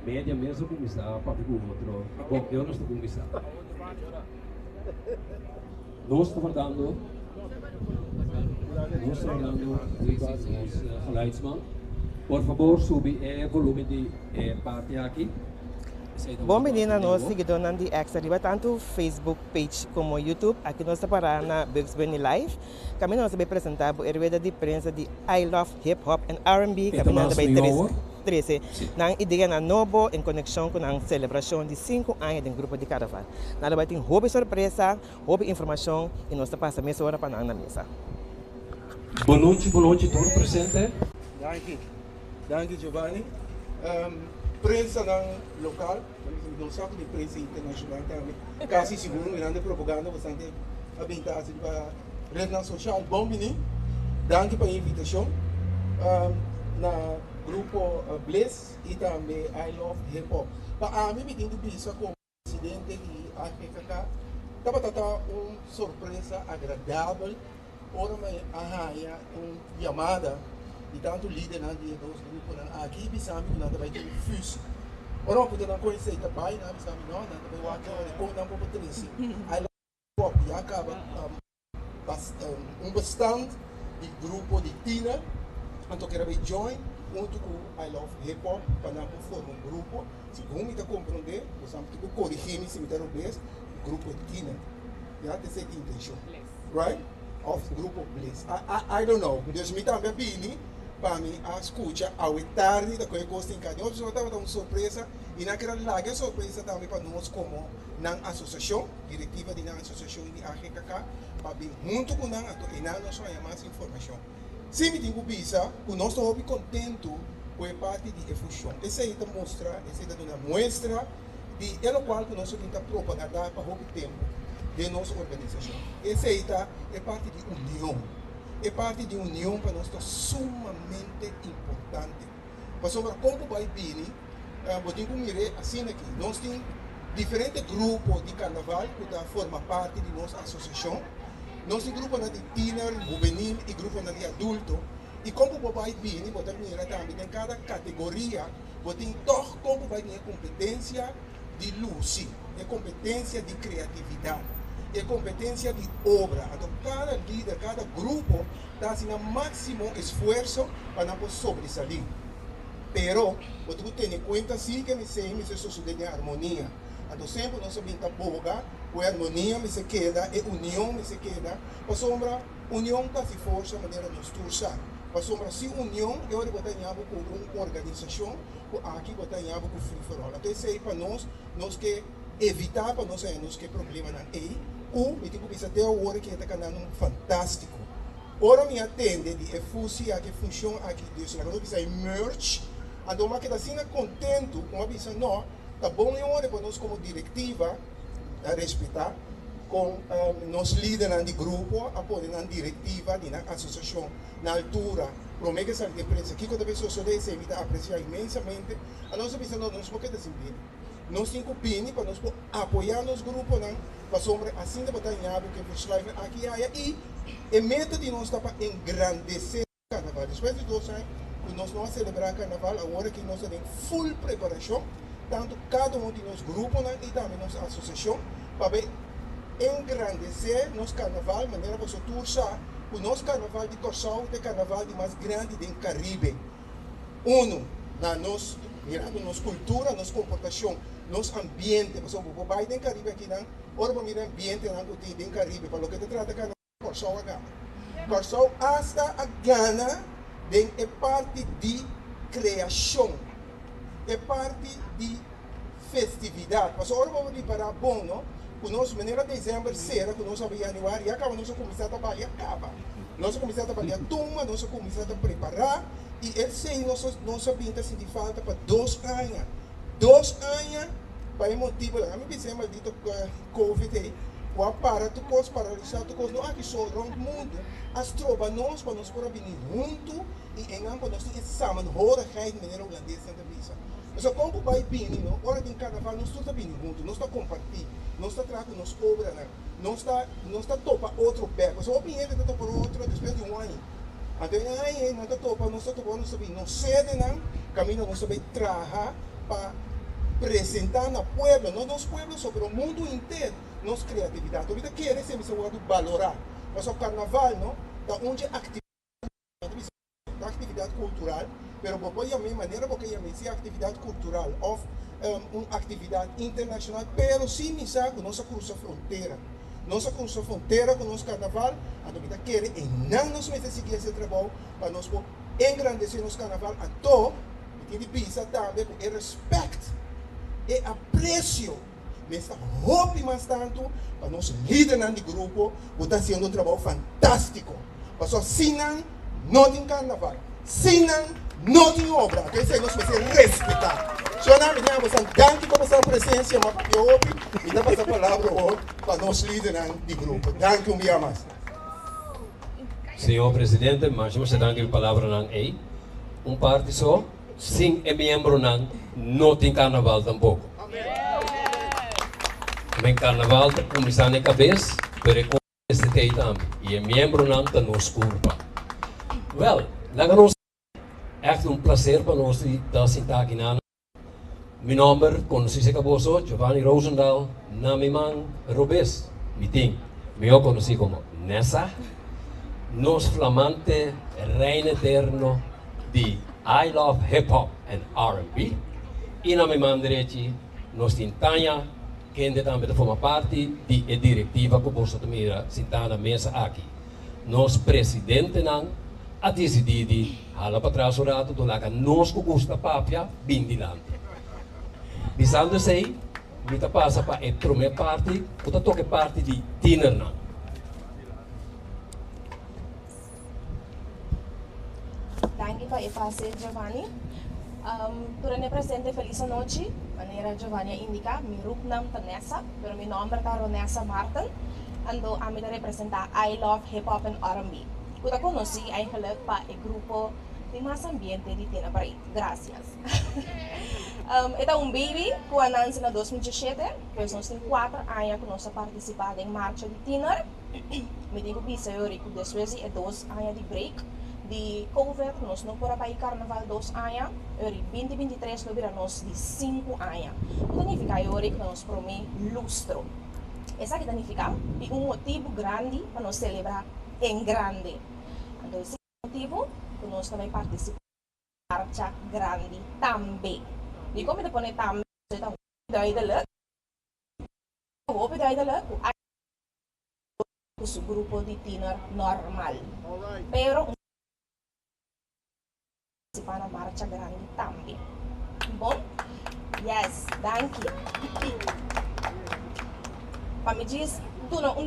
Média mesmo começar para o outro. Bom, eu não estou começando. Nós estamos dando os geluidsman. Por favor, sube o volume de parte aqui. Bom menina, nós seguidores de Extra, tanto Facebook page como YouTube. Aqui nós estamos na Bugsbane Live. Kami nós vamos apresentar a Rueda de prensa de I Love Hip Hop and R&B. Kami nós vamos 13. Nang ideia na novo em conexão com a celebração de 5 anos do grupo de Karnaval. Nós vamos ter hobby surpresa, hobby informação e nós passamos a mesa hora para na mesa. Boa noite, todo presente. Danke Giovanni. Prensa local, não só de prensa internacional também. Quase seguro, grande propaganda, bastante habilidade para a rede social. Bom menino, danke pela invitação. Na grupo Bliss e também I Love Hip Hop. Para mim, me tenho visto como presidente de AKK. Estava surpresa agradável. Ora, chamada de tanto líder de dos grupos aqui, bisami que nada vai ter fus. Ora, porque não conhece a pai, não bisami não, nada vai o aqui, como não pode ter isso. I Love Hip Hop e acaba bastante de grupo de tina, então quero ver join junto com I Love Hip Hop para não formar grupo. Se como me compreender, você tem que corrigir se me der grupo de tina. Já tem essa intenção, right? Of grupo Bliss. I don't know. Deus me também bem para mim a escuta ao tarde da coisa gosta em cada. Eu só estava dando surpresa e naquela larga surpresa também para nós como na associação diretiva de na associação de AGKK para bem junto com nós e nós só mais informação. Se me digo bisa, o nosso hobby contento com a parte de efusão. Essa aí mostra, essa é uma muestra de elo qual que nós tenta propagar para o tempo de nossa organização. Essa aí é parte de união. É parte de união para nós sumamente importante. Para sobre como vai vir, vou ter que mirar assim aqui. Nós temos diferentes grupos de carnaval que formam parte de nossa associação. Nós temos grupos de teenager, juvenil e grupos de adulto. E como vai vir, vou ter que mirar também em cada categoria, vou ter como vai vir a competência de luz, a competência de criatividade. É competência de obra. Então, cada líder, cada grupo está fazendo o máximo esforço para não sobressalir. Pero, você tem que ter em conta sim que me sucede em harmonia. Então, sempre nós sabemos que boga, a harmonia me se queda, a união me se queda. Para sombra, união está se força de maneira nos torçar. Para sombra, se união, eu vou estar com uma organização, aqui vou estar com free for all. Então, isso aí para nós que evitar para nós que problema não é. Me digo que até agora que está canando fantástico. Ora me atende de efusi aqui funciona aqui disso, agora que sai merch. Então mas que está sendo contento com a visão não, tá bom em hora para nós como diretiva a respeitar com nós líderes de grupo, apoio na diretiva, na associação, na altura. Promete que sabe de prensa aqui quando a pessoa só deve evita apreciar imensamente. A nossa visão não nos pode desenvolver. Nós temos opinião para nós apoiar nos grupos, para sombra assim de botar em hábito que nos live aqui e o método de nós está para engrandecer o carnaval. Depois de 2 anos, nós vamos celebrar o carnaval, agora que nós temos full preparação, tanto cada de nós grupos e também nossa associação, para engrandecer nosso carnaval, de maneira que você torça o nosso Karnaval di Kòrsou é o carnaval mais grande do Caribe. Na nossa mirando nossa cultura, nossa comportação, nosso ambiente, por exemplo, o bairro do Caribe aqui, ora para mirar ambiente do Caribe, para o que se trata de Kòrsou a Gana. Kòrsou hasta a Gana é parte de criação, é parte de festividade. Mas ora vamos preparar bom, não? Com nossa maneira de dezembro, será que nós sabemos janeiro e acaba nós começar a trabalhar, acaba. Nós começamos a trabalhar turma, nós começamos a preparar e esse aí nós sabemos que falta para 2 anos. 2 anos para motivo, a mim dizem maldito Covid aí, o aparato coisa paralisado, coisa não aqui só no mundo, as tropas nós para nós poder vir junto e em ambos nós temos examen hoorigheid de maneira holandesa na visa. Mas como vai vir, não? Hora de carnaval nós estamos vindo junto, nós estamos compartilhando, nós estamos trazendo nossa obra, nós estamos topa outro pé, mas o ambiente está topa outro depois de 1 ano. Então aí nós estamos topa, nós estamos não sabemos, não cede não, caminho nós sabemos trabalhar para apresentar na pueblo, não nos pueblos, sobre o mundo inteiro, nossa criatividade. Então, quer sempre se valorar. Mas o carnaval, não? Da onde atividade cultural, mas porque a minha maneira, porque a minha atividade cultural, ou uma atividade internacional, pero sim, me sabe, nossa cruza fronteira. Nossa cruza fronteira com o nosso carnaval, a vida quer e não nos mete a seguir esse trabalho para nós engrandecer nosso carnaval, a to, e que pisa também com respeito e aprecio. Mas roupa mais tanto para nós líderes do grupo, que está fazendo um trabalho fantástico. Mas assim não tem carnaval, assim não tem obra, que isso nós precisamos respeitar. Só não me damos um danke por essa presença, mas eu ouvi e dá essa palavra para nós líderes do grupo. Danke um dia mais. Senhor Presidente, mas você dá a palavra não é parte só, sim é membro não tem carnaval tampouco. Men carnaval está começando a cabeça, mas com este tempo também. E é membro não está nos culpa. Well, é um prazer para nós estar sentados aqui na. Meu nome, como se acabou, Giovanni Rosendahl, na minha mãe, Robes, meeting. Eu conheci como Nessa, nos flamante reino eterno de I Love Hip Hop and R&B. E na minha mão direita, nós tentamos que também forma parte da diretiva que você também sentar na mesa aqui. Nosso presidente não a decidir hala para trás o rato do lado nós que gosta papia bem dilante. Bisando sei, kita passa para a primeira parte, kita toca parte de dinner não. Danke para fase Giovanni. Durante presente feliz noite, maneira Giovanni indica, mi rupnam Tanessa, pero mi nombre é Nessa Martin, ando a me representar I Love Hip Hop and R&B. Eu conheci eigenlijk para o grupo de mais ambiente de Tina Braid. Gracias. Ito é baby que anuncio na 2017, pois nós temos 4 anos que nós participamos em marcha de Tina. Me tenho que dizer que depois de 2 anos de break, de COVID, nós não podemos ir carnaval 2 anos, em 2023 nós viramos de 5 anos. O que significa que nós promete lustro. Essa que significa motivo grande para nós celebrar em grande. Então, esse motivo que nós também participamos da marcha grande também. E como depois também, então, o grupo de Tina normal. Pero participar na marcha grande também. Bom? Yes, thank you. Para me diz, tu não